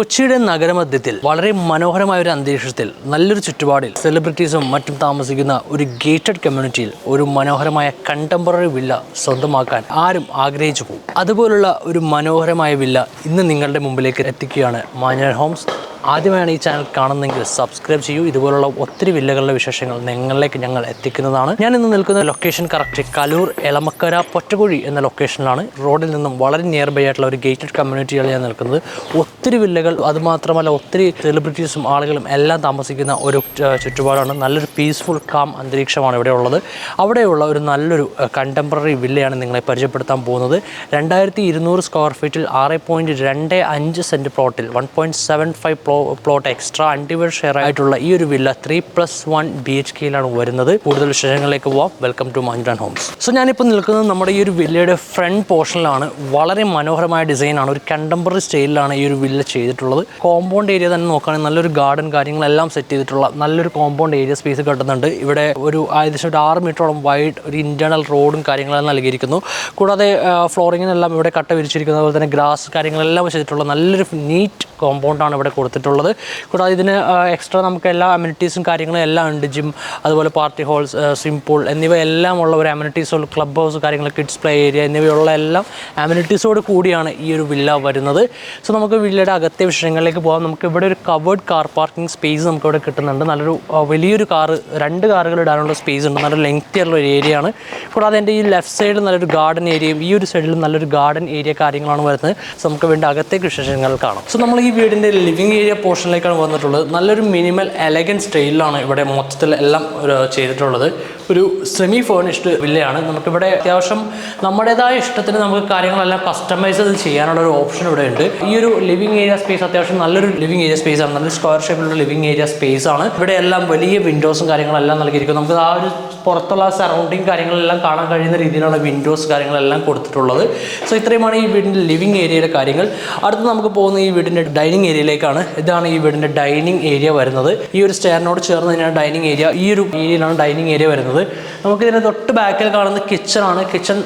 കൊച്ചിയുടെ നഗരമധ്യത്തിൽ വളരെ മനോഹരമായ ഒരു അന്തരീക്ഷത്തിൽ നല്ലൊരു ചുറ്റുപാടിൽ സെലിബ്രിറ്റീസും മറ്റും താമസിക്കുന്ന ഒരു ഗേറ്റഡ് കമ്മ്യൂണിറ്റിയിൽ ഒരു മനോഹരമായ കണ്ടംപററി വില്ല സ്വന്തമാക്കാൻ ആരും ആഗ്രഹിച്ചു പോകും. അതുപോലുള്ള ഒരു മനോഹരമായ വില്ല ഇന്ന് നിങ്ങളുടെ മുമ്പിലേക്ക് എത്തിക്കുകയാണ് മാഞ്ഞാർ ഹോംസ്. ആദ്യമായാണ് ഈ ചാനൽ കാണുന്നതെങ്കിൽ സബ്സ്ക്രൈബ് ചെയ്യൂ. ഇതുപോലുള്ള ഒത്തിരി വില്ലകളുടെ വിശേഷങ്ങൾ നിങ്ങളിലേക്ക് ഞങ്ങൾ എത്തിക്കുന്നതാണ്. ഞാൻ ഇന്ന് നിൽക്കുന്ന ലൊക്കേഷൻ കറക്റ്റ് കലൂർ എളമക്കര പൊറ്റക്കുഴി എന്ന ലൊക്കേഷനിലാണ്. റോഡിൽ നിന്നും വളരെ നിയർ ബൈ ആയിട്ടുള്ള ഒരു ഗേറ്റഡ് കമ്മ്യൂണിറ്റിയാണ് ഞാൻ നിൽക്കുന്നത്. ഒത്തിരി വില്ലകൾ, അതുമാത്രമല്ല ഒത്തിരി സെലിബ്രിറ്റീസും ആളുകളും എല്ലാം താമസിക്കുന്ന ഒരു ചുറ്റുപാടാണ്. നല്ലൊരു പീസ്ഫുൾ കാം അന്തരീക്ഷമാണ് ഇവിടെ ഉള്ളത്. അവിടെയുള്ള ഒരു നല്ലൊരു കണ്ടംപററി വില്ലയാണ് നിങ്ങളെ പരിചയപ്പെടുത്താൻ പോകുന്നത്. 2200 സ്ക്വയർ ഫീറ്റിൽ 6.25 സെൻറ്റ് പ്ലോട്ടിൽ 1.75 പ്ലോട്ട് എക്സ്ട്രാ അൺഡിവൈഡ് ഷെയർ ആയിട്ടുള്ള ഈ ഒരു വില്ല 3+1 BHKയിലാണ് വരുന്നത്. കൂടുതൽ വിശേഷങ്ങളിലേക്ക് പോവാം. Welcome to Manjar Homes. So ഞാനിപ്പോൾ നിൽക്കുന്നത് നമ്മുടെ ഈ ഒരു വില്ലയുടെ ഫ്രണ്ട് പോർഷനിലാണ്. വളരെ മനോഹരമായ ഡിസൈനാണ്. ഒരു കണ്ടംപററി സ്റ്റൈലിലാണ് ഈ ഒരു വില്ല ചെയ്തിട്ടുള്ളത്. കോമ്പൗണ്ട് ഏരിയ തന്നെ നോക്കുകയാണെങ്കിൽ നല്ലൊരു ഗാർഡൻ കാര്യങ്ങളെല്ലാം സെറ്റ് ചെയ്തിട്ടുള്ള നല്ലൊരു കോമ്പൗണ്ട് ഏരിയ സ്പേസ് കിട്ടുന്നുണ്ട്. ഇവിടെ ഒരു ഏകദേശം ഒരു 6 മീറ്ററോളം വൈഡ് ഒരു ഇന്റേണൽ റോഡും കാര്യങ്ങളെല്ലാം നൽകിയിരിക്കുന്നു. കൂടാതെ ഫ്ലോറിങ്ങിനെല്ലാം ഇവിടെ കട്ട വിരിച്ചിരിക്കുന്നത്, അതുപോലെ തന്നെ ഗ്രാസ് കാര്യങ്ങളെല്ലാം ചെയ്തിട്ടുള്ള നല്ലൊരു നീറ്റ് കോമ്പൗണ്ടാണ് ഇവിടെ കൊടുത്തിട്ടുള്ളത്. കൂടാതെ ഇതിന് എക്സ്ട്രാ നമുക്ക് എല്ലാ അമ്യൂണിറ്റീസും കാര്യങ്ങളും എല്ലാം ഉണ്ട്. ജിം, അതുപോലെ പാർട്ടി ഹോൾസ്, സ്വിമ്മിംഗ് പൂൾ എന്നിവ എല്ലാം ഉള്ള ഒരു അമ്യൂണിറ്റീസുള്ള ക്ലബ് ഹൗസ് കാര്യങ്ങൾ, കിഡ്സ് പ്ലേ ഏരിയ എന്നിവയുള്ള എല്ലാം അമ്യൂണിറ്റീസോട് കൂടിയാണ് ഈ ഒരു വില്ല വരുന്നത്. സോ നമുക്ക് വില്ലയുടെ അകത്തെ വിഷയങ്ങളിലേക്ക് പോകാം. നമുക്ക് ഇവിടെ ഒരു കവേർഡ് കാർ പാർക്കിംഗ് സ്പേസ് നമുക്ക് ഇവിടെ കിട്ടുന്നുണ്ട്. നല്ലൊരു വലിയൊരു രണ്ട് കാറുകൾ ഇടാനുള്ള സ്പേസ് ഉണ്ട്. നല്ലൊരു ലെങ്തി ആയിട്ടുള്ള ഒരു ഏരിയ ആണ്. കൂടാതെ എൻ്റെ ഈ ലെഫ്റ്റ് സൈഡിൽ നല്ലൊരു ഗാർഡൻ ഏരിയയും ഈ ഒരു സൈഡിൽ നല്ലൊരു ഗാർഡൻ ഏരിയ കാര്യങ്ങളാണ് വരുന്നത്. സോ നമുക്ക് വേണ്ട അകത്തേക്ക് വിശേഷങ്ങൾ കാണാം. സോ നമ്മൾ ഈ വീടിൻ്റെ ലിവിങ് ഏരിയ പോർഷനിലേക്കാണ് വന്നിട്ടുള്ളത്. നല്ലൊരു മിനിമൽ എലഗൻറ്റ് സ്റ്റൈലിലാണ് ഇവിടെ മൊത്തത്തിൽ എല്ലാം ചെയ്തിട്ടുള്ളത്. ഒരു സെമി ഫേർണിഷ്ഡ് വില്ലയാണ്. നമുക്കിവിടെ അത്യാവശ്യം നമ്മുടേതായ ഇഷ്ടത്തിന് നമുക്ക് കാര്യങ്ങളെല്ലാം കസ്റ്റമൈസ് ചെയ്യാനുള്ള ഒരു ഓപ്ഷൻ ഇവിടെ ഉണ്ട്. ഈ ഒരു ലിവിങ് ഏരിയ സ്പേസ് അത്യാവശ്യം നല്ലൊരു ലിവിങ് ഏരിയ സ്പേസ് ആണ്. നല്ലൊരു സ്ക്വയർ ഷേപ്പിലുള്ള ലിവിങ് ഏരിയ സ്പേസ് ആണ്. ഇവിടെ എല്ലാം വലിയ വിൻഡോസും കാര്യങ്ങളെല്ലാം നൽകിയിരിക്കും. നമുക്ക് ആ ഒരു പുറത്തുള്ള സറൗണ്ടിങ് കാര്യങ്ങളെല്ലാം കാണാൻ കഴിയുന്ന രീതിയിലുള്ള വിൻഡോസ് കാര്യങ്ങളെല്ലാം കൊടുത്തിട്ടുള്ളത്. സോ ഇത്രയുമാണ് ഈ വീടിൻ്റെ ലിവിങ് ഏരിയയിലെ കാര്യങ്ങൾ. അടുത്ത് നമുക്ക് പോകുന്ന ഈ വീടിൻ്റെ ഡൈനിങ് ഏരിയയിലേക്കാണ്. ഇതാണ് ഈ വീടിൻ്റെ ഡൈനിങ് ഏരിയ വരുന്നത്. ഈ ഒരു സ്റ്റെയറിനോട് ചേർന്ന് തന്നെയാണ് ഡൈനിങ് ഏരിയ. ഈ ഒരു ഏരിയയിലാണ് ഡൈനിങ് ഏരിയ വരുന്നത്. നമുക്കിതിന് തൊട്ട് ബാക്കിൽ കാണുന്ന കിച്ചണാണ്. കിച്ചൺ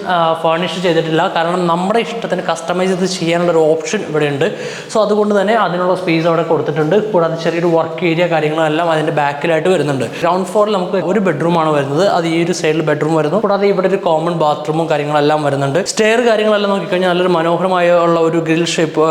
ഫർണിഷ് ചെയ്തിട്ടില്ല, കാരണം നമ്മുടെ ഇഷ്ടത്തിന് കസ്റ്റമൈസ് ചെയ്ത് ചെയ്യാനുള്ള ഒരു ഓപ്ഷൻ ഇവിടെ ഉണ്ട്. സോ അതുകൊണ്ട് തന്നെ അതിനുള്ള സ്പേസ് അവിടെ കൊടുത്തിട്ടുണ്ട്. കൂടാതെ ചെറിയൊരു വർക്ക് ഏരിയ കാര്യങ്ങളെല്ലാം അതിൻ്റെ ബാക്കിലായിട്ട് വരുന്നുണ്ട്. ഗ്രൗണ്ട് ഫ്ലോറിൽ നമുക്ക് ഒരു ബെഡ്റൂമാണ് വരുന്നത്. അത് ഈ ഒരു സൈഡിൽ ബെഡ്റൂം വരുന്നു. കൂടാതെ ഇവിടെ ഒരു കോമൺ ബാത്റൂമും കാര്യങ്ങളെല്ലാം വരുന്നുണ്ട്. സ്റ്റെയർ കാര്യങ്ങളെല്ലാം നോക്കിക്കഴിഞ്ഞാൽ നല്ലൊരു മനോഹരമായ ഉള്ള ഒരു ഗ്രിൽ ഷേപ്പ്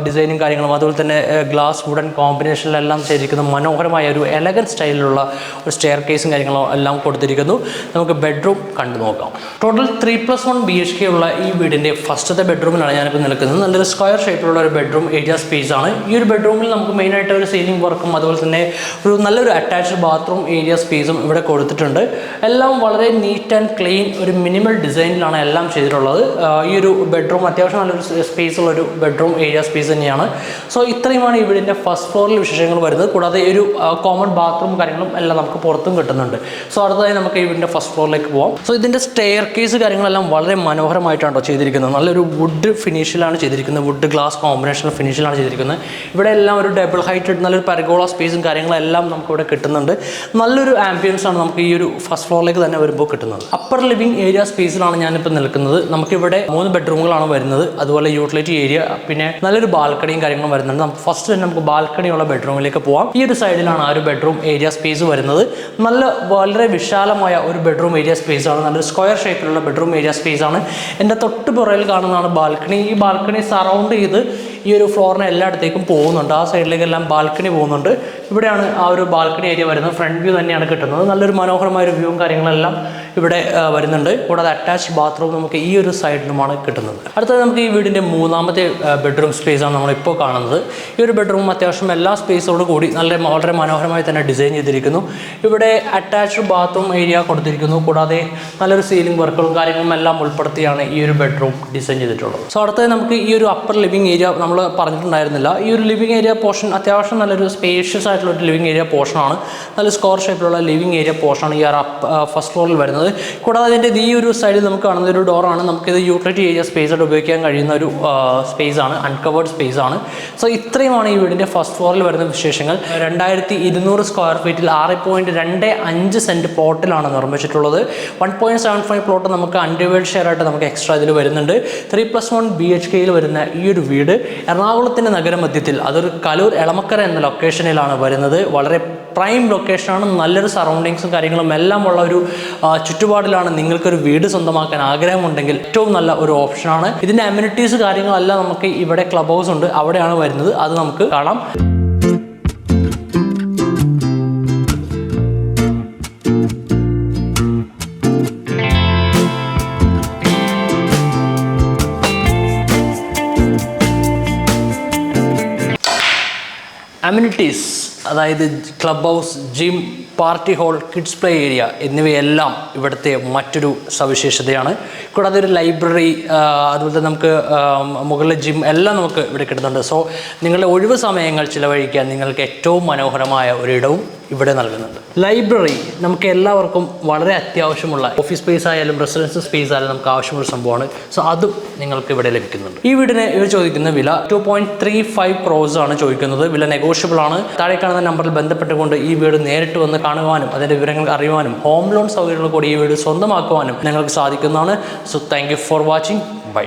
ഡിസൈനും കാര്യങ്ങളും, അതുപോലെ തന്നെ ഗ്ലാസ് വുഡൻ കോമ്പിനേഷനിലെല്ലാം ചെയ്തിരിക്കുന്ന മനോഹരമായ ഒരു എലഗൻ സ്റ്റൈലിലുള്ള ഒരു സ്റ്റെയർ കേസും കാര്യങ്ങളും എല്ലാം കൊടുത്തിരിക്കുന്നു. നമുക്ക് ബെഡ്റൂം കണ്ടു നോക്കാം. ടോട്ടൽ 3+1 BHK ഉള്ള ഈ വീടിൻ്റെ ഫസ്റ്റത്തെ ബെഡ്റൂമിലാണ് ഞാനിപ്പോൾ നിൽക്കുന്നത്. നല്ലൊരു സ്ക്വയർ ഷേപ്പിലുള്ള ഒരു ബെഡ്റൂം ഏരിയ സ്പേസ് ആണ്. ഈ ഒരു ബെഡ്റൂമിൽ നമുക്ക് മെയിനായിട്ട് ഒരു സീലിംഗ് വർക്കും അതുപോലെ തന്നെ ഒരു നല്ലൊരു അറ്റാച്ച്ഡ് ബാത്റൂം ഏരിയ സ്പേസും ഇവിടെ കൊടുത്തിട്ടുണ്ട്. എല്ലാം വളരെ നീറ്റ് ആൻഡ് ക്ലീൻ, ഒരു മിനിമൽ ഡിസൈനിലാണ് എല്ലാം ചെയ്തിട്ടുള്ളത്. ഈ ഒരു ബെഡ്റൂം അത്യാവശ്യം നല്ലൊരു സ്പേസ് ഉള്ള ഒരു ബെഡ്റൂം ഏരിയ സ്പേസ് തന്നെയാണ്. സോ ഇത്രയുമാണ് ഈ വീടിൻ്റെ ഫസ്റ്റ് ഫ്ലോറിൽ വിശേഷങ്ങൾ വരുന്നത്. കൂടാതെ ഒരു കോമൺ ബാത്റൂം കാര്യങ്ങളും എല്ലാം നമുക്ക് പുറത്തും കിട്ടുന്നുണ്ട്. സോ അടുത്തതായി നമുക്ക് ഈ വീടിൻ്റെ ഫസ്റ്റ് ഫ്ലോറിലേക്ക് പോകാം. സോ ഇതിൻ്റെ സ്റ്റെയർ കേസ് കാര്യങ്ങളെല്ലാം വളരെ മനോഹരമായിട്ടാണ് ചെയ്തിരിക്കുന്നത്. നല്ലൊരു വുഡ് ഫിനിഷിലാണ് ചെയ്തിരിക്കുന്നത്. വുഡ് ഗ്ലാസ് കോമ്പിനേഷൻ ഫിനിഷിലാണ് ചെയ്തിരിക്കുന്നത്. ഇവിടെ എല്ലാം ഒരു ഡബിൾ ഹൈറ്റ് നല്ലൊരു പരഗോള സ്പേസും കാര്യങ്ങളെല്ലാം നമുക്കിവിടെ കിട്ടുന്നുണ്ട്. നല്ലൊരു ആംബിയൻസ് ആണ് നമുക്ക് ഈ ഒരു ഫസ്റ്റ് ഫ്ലോറിലേക്ക് തന്നെ വരുമ്പോൾ കിട്ടുന്നത്. അപ്പർ ലിവിംഗ് ഏരിയ സ്പേസിലാണ് ഞാനിപ്പോൾ നിൽക്കുന്നത്. നമുക്കിവിടെ 3 ബെഡ്റൂമുകളാണ് വരുന്നത്. അതുപോലെ യൂട്ടിലിറ്റി ഏരിയ, പിന്നെ നല്ലൊരു ബാൽക്കണിയും കാര്യങ്ങളും വരുന്നുണ്ട്. നമുക്ക് ഫസ്റ്റ് തന്നെ നമുക്ക് ബാൽക്കണിയുള്ള ബെഡ്റൂമിലേക്ക് പോകാം. ഈ ഒരു സൈഡിലാണ് ആ ഒരു ബെഡ്റൂം ഏരിയ സ്പേസ് വരുന്നത്. വളരെ വിശാലമായ ഒരു ബെഡ്റൂം ഏരിയ സ്പേസ് ആണ്. നല്ലൊരു സ്ക്വയർ ഷേപ്പിലുള്ള ബെഡ്റൂം ഏരിയ സ്പേസ് ആണ്. എൻ്റെ തൊട്ട് പുറകിൽ കാണുന്നതാണ് ബാൽക്കണി. ഈ ബാൽക്കണി സറൗണ്ട് ചെയ്ത് ഈ ഒരു ഫ്ലോറിന് എല്ലായിടത്തേക്കും പോകുന്നുണ്ട്. ആ സൈഡിലേക്കെല്ലാം ബാൽക്കണി പോകുന്നുണ്ട്. ഇവിടെയാണ് ആ ഒരു ബാൽക്കണി ഏരിയ വരുന്നത്. ഫ്രണ്ട് വ്യൂ തന്നെയാണ് കിട്ടുന്നത്. നല്ലൊരു മനോഹരമായ ഒരു വ്യൂവും കാര്യങ്ങളെല്ലാം ഇവിടെ വരുന്നുണ്ട്. കൂടാതെ അറ്റാച്ച്ഡ് ബാത്റൂം നമുക്ക് ഈ ഒരു സൈഡിലുമാണ് കിട്ടുന്നത്. അടുത്തത് നമുക്ക് ഈ വീടിൻ്റെ 3ാമത്തെ ബെഡ്റൂം സ്പേസാണ് നമ്മളിപ്പോൾ കാണുന്നത്. ഈ ഒരു ബെഡ്റൂം അത്യാവശ്യം എല്ലാ സ്പേസോട് കൂടി വളരെ മനോഹരമായി തന്നെ ഡിസൈൻ ചെയ്തിരിക്കുന്നു. ഇവിടെ അറ്റാച്ച്ഡ് ബാത്റൂം ഏരിയ കൊടുത്തിരിക്കുന്നു. കൂടാതെ നല്ലൊരു സീലിംഗ് വർക്കുകളും കാര്യങ്ങളും എല്ലാം ഉൾപ്പെടുത്തിയാണ് ഈ ഒരു ബെഡ്റൂം ഡിസൈൻ ചെയ്തിട്ടുള്ളത്. സോ അടുത്തത് നമുക്ക് ഈ ഒരു അപ്പർ ലിവിംഗ് ഏരിയ നമ്മൾ പറഞ്ഞിട്ടുണ്ടായിരുന്നില്ല. ഈ ഒരു ലിവിംഗ് ഏരിയ പോർഷൻ അത്യാവശ്യം നല്ലൊരു സ്പേഷ്യസ് ആയിട്ടുള്ള ഒരു ലിവിംഗ് ഏരിയ പോർഷനാണ്. നല്ല സ്ക്വയർ ഷേപ്പിലുള്ള ലിവിംഗ് ഏരിയ പോർഷനാണ് ഈ ഫസ്റ്റ് ഫ്ലോറിൽ വരുന്നത്. കൂടാതെ അതിൻ്റെ ഈ ഒരു സൈഡിൽ നമുക്ക് കാണുന്ന ഒരു ഡോറാണ്. നമുക്കിത് യൂട്ടിലിറ്റി ഏരിയ സ്പേസ് ആയിട്ട് ഉപയോഗിക്കാൻ കഴിയുന്ന ഒരു സ്പേസ് ആണ്, അൺകവേർഡ് സ്പേസ് ആണ്. സോ ഇത്രയുമാണ് ഈ വീടിൻ്റെ ഇതിൻ്റെ ഫസ്റ്റ് ഫ്ലോറിൽ വരുന്ന വിശേഷങ്ങൾ 2200 സ്ക്വയർ ഫീറ്റിൽ 6.25 സെൻറ്റ് പ്ലോട്ടിലാണ് നിർമ്മിച്ചിട്ടുള്ളത്. 1.75 പ്ലോട്ട് നമുക്ക് അൺഡിവൈഡ് ഷെയർ ആയിട്ട് നമുക്ക് എക്സ്ട്രാ ഇതിൽ വരുന്നുണ്ട്. 3+1 BHKയിൽ വരുന്ന ഈ ഒരു വീട് എറണാകുളത്തിൻ്റെ നഗരമധ്യത്തിൽ, അതൊരു കലൂർ എളമക്കര എന്ന ലൊക്കേഷനിലാണ് വരുന്നത്. വളരെ പ്രൈം ലൊക്കേഷനാണ്. നല്ലൊരു സറൗണ്ടിങ്സും കാര്യങ്ങളും എല്ലാം ഉള്ള ഒരു ചുറ്റുപാടിലാണ് നിങ്ങൾക്കൊരു വീട് സ്വന്തമാക്കാൻ ആഗ്രഹമുണ്ടെങ്കിൽ ഏറ്റവും നല്ല ഒരു ഓപ്ഷനാണ്. ഇതിൻ്റെ അമ്യൂണിറ്റീസ് കാര്യങ്ങളെല്ലാം നമുക്ക് ഇവിടെ ക്ലബ് ഹൗസ് ഉണ്ട്, അവിടെയാണ് വരുന്നത്. അത് നമുക്ക് കാണാം. അമ്യൂണിറ്റീസ് അതായത് club house, gym, party hall, kids play area എന്നിവയെല്ലാം ഇവിടുത്തെ മറ്റൊരു സവിശേഷതയാണ്. കൂടാതെ ഒരു ലൈബ്രറി, അതുപോലെ തന്നെ നമുക്ക് മുകളിലെ ജിം എല്ലാം നമുക്ക് ഇവിടെ കിട്ടുന്നുണ്ട്. സോ നിങ്ങളുടെ ഒഴിവ് സമയങ്ങൾ ചിലവഴിക്കാൻ നിങ്ങൾക്ക് ഏറ്റവും മനോഹരമായ ഒരിടവും ഇവിടെ നൽകുന്നുണ്ട്. ലൈബ്രറി നമുക്ക് എല്ലാവർക്കും വളരെ അത്യാവശ്യമുള്ള ഓഫീസ് സ്പേസ് ആയാലും റെസിഡൻഷ്യൽ സ്പേസ് ആയാലും നമുക്ക് ആവശ്യമുള്ള സംഭവമാണ്. സോ അതും നിങ്ങൾക്ക് ഇവിടെ ലഭിക്കുന്നുണ്ട്. ഈ വീടിന് ഇവർ ചോദിക്കുന്ന വില 2.35 crores ആണ് ചോദിക്കുന്നത്. വില നെഗോഷ്യബിൾ ആണ്. താഴെ കാണുന്ന നമ്പറിൽ ബന്ധപ്പെട്ടുകൊണ്ട് ഈ വീട് നേരിട്ട് വന്ന് കാണുവാനും അതിൻ്റെ വിവരങ്ങൾ അറിയുവാനും ഹോം ലോൺ സൗകര്യങ്ങൾ കൂടി ഈ വീട് സ്വന്തമാക്കുവാനും നിങ്ങൾക്ക് സാധിക്കുന്നതാണ്. So thank you for watching. By.